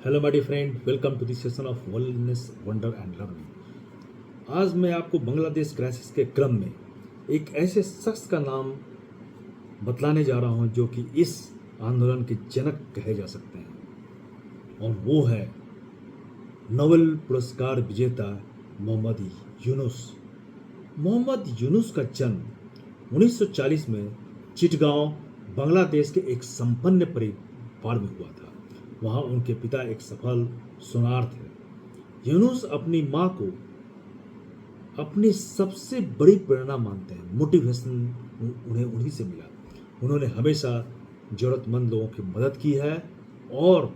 Hello my dear friend, welcome to the session of wellness wonder and learning. आज मैं आपको Bangladesh crisis के क्रम में एक ऐसे शख्स का नाम बतलाने जा रहा हूं जो कि इस आंदोलन के जनक कहे जा सकते हैं, और वो है नोबेल पुरस्कार विजेता मोहम्मद यूनुस। मोहम्मद यूनुस का जन्म 1940 में चिटगांव, बांग्लादेश के एक संपन्न परिवार में हुआ था। वहाँ उनके पिता एक सफल सुनार थे। यूनुस अपनी माँ को अपनी सबसे बड़ी प्रेरणा मानते हैं। मोटिवेशन उन्हें उन्हीं से मिला। उन्होंने हमेशा जरूरतमंद लोगों की मदद की है और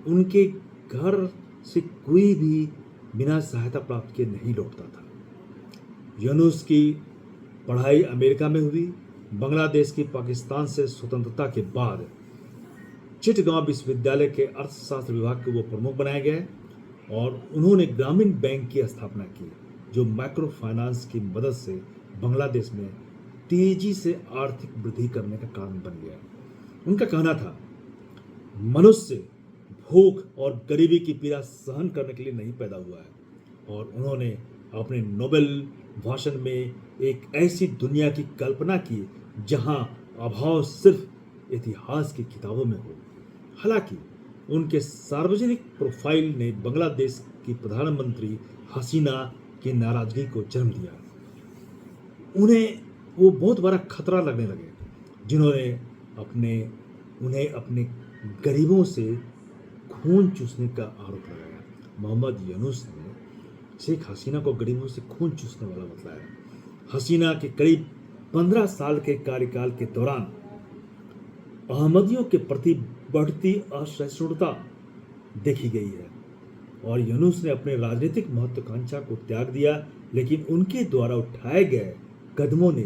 उनके घर से कोई भी बिना सहायता प्राप्त किए नहीं लौटता था। यूनुस की पढ़ाई अमेरिका में हुई। बांग्लादेश की पाकिस्तान से स्वतंत्रता के बाद चिटगांव विश्वविद्यालय के अर्थशास्त्र विभाग के वो प्रमुख बनाए गए और उन्होंने ग्रामीण बैंक की स्थापना की, जो माइक्रो फाइनेंस की मदद से बांग्लादेश में तेजी से आर्थिक वृद्धि करने का कारण बन गया। उनका कहना था, मनुष्य भूख और गरीबी की पीड़ा सहन करने के लिए नहीं पैदा हुआ है, और उन्होंने अपने नोबेल भाषण में एक ऐसी दुनिया की कल्पना की जहां अभाव सिर्फ इतिहास की किताबों में हो। हालांकि उनके सार्वजनिक प्रोफाइल ने बांग्लादेश की प्रधानमंत्री हसीना की नाराजगी को जन्म दिया। उन्हें वो बहुत बड़ा खतरा लगने लगे, जिन्होंने उन्हें अपने गरीबों से खून चूसने का आरोप लगाया। मोहम्मद यूनुस ने शेख हसीना को गरीबों से खून चूसने वाला बताया। हसीना के करीब 15 साल के कार्यकाल के दौरान अहमदियों के प्रति बढ़ती असहिष्णुता देखी गई है, और यूनुस ने अपने राजनीतिक महत्वाकांक्षा को त्याग दिया, लेकिन उनके द्वारा उठाए गए कदमों ने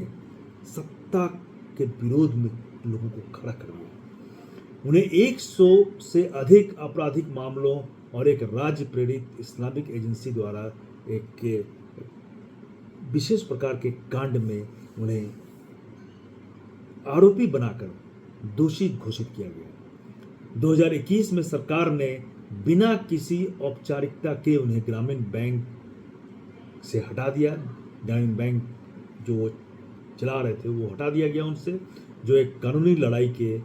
सत्ता के विरोध में लोगों को खड़ा कर दिया। उन्हें 100 से अधिक आपराधिक मामलों और एक राज्य प्रेरित इस्लामिक एजेंसी द्वारा एक विशेष प्रकार के कांड में उन्हें आरोपी बनाकर दोषी घोषित किया गया। 2021 में सरकार ने बिना किसी औपचारिकता के उन्हें ग्रामीण बैंक से हटा दिया। ग्रामीण बैंक जो चला रहे थे वो हटा दिया गया उनसे, जो एक कानूनी लड़ाई के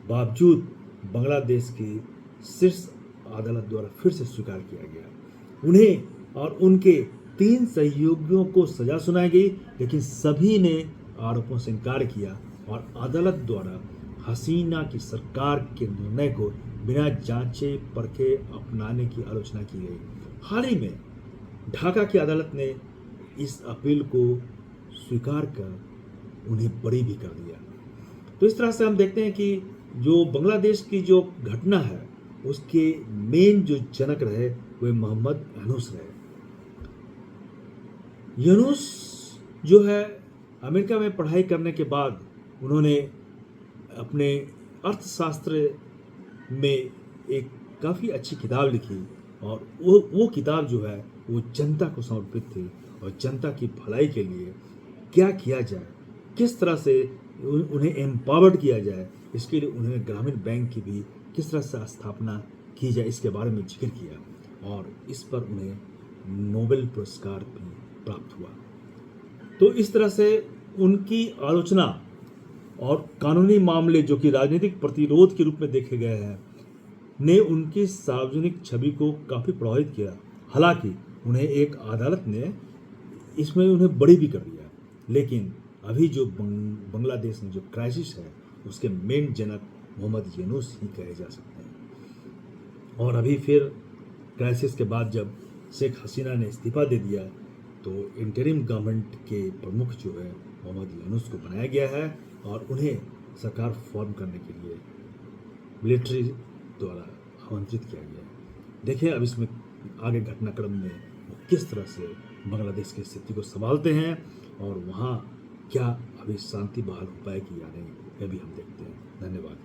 बावजूद बांग्लादेश की शीर्ष अदालत द्वारा फिर से स्वीकार किया गया। उन्हें और उनके 3 सहयोगियों को सजा सुनाई गई, लेकिन सभी ने आरोपों से इनकार किया और अदालत द्वारा हसीना की सरकार के निर्णय को बिना जांचे परखे अपनाने की आलोचना की गई। हाल ही में ढाका की अदालत ने इस अपील को स्वीकार कर उन्हें बरी भी कर दिया। तो इस तरह से हम देखते हैं कि जो बांग्लादेश की जो घटना है उसके मेन जो जनक रहे वे मोहम्मद यूनुस रहे। यूनुस जो है अमेरिका में पढ़ाई करने के बाद उन्होंने अपने अर्थशास्त्र में एक काफ़ी अच्छी किताब लिखी, और वो किताब जो है वो जनता को समर्पित थी, और जनता की भलाई के लिए क्या किया जाए, किस तरह से उन्हें एम्पावर्ड किया जाए, इसके लिए उन्होंने ग्रामीण बैंक की भी किस तरह से स्थापना की जाए इसके बारे में जिक्र किया, और इस पर उन्हें नोबेल पुरस्कार भी प्राप्त हुआ। तो इस तरह से उनकी आलोचना और कानूनी मामले जो कि राजनीतिक प्रतिरोध के रूप में देखे गए हैं ने उनकी सार्वजनिक छवि को काफ़ी प्रभावित किया। हालांकि उन्हें एक अदालत ने इसमें उन्हें बरी भी कर दिया, लेकिन अभी जो बांग्लादेश में जो क्राइसिस है उसके मेन जनक मोहम्मद यूनुस ही कहे जा सकते हैं। और अभी फिर क्राइसिस के बाद जब शेख हसीना ने इस्तीफा दे दिया तो इंटरिम गवर्नमेंट के प्रमुख जो है मोहम्मद यूनुस को बनाया गया है, और उन्हें सरकार फॉर्म करने के लिए मिलिट्री द्वारा आमंत्रित किया गया है। देखें अब इसमें आगे घटनाक्रम में वो किस तरह से बांग्लादेश की स्थिति को संभालते हैं, और वहाँ क्या अभी शांति बहाल हो पाएगी या नहीं, यह भी हम देखते हैं। धन्यवाद।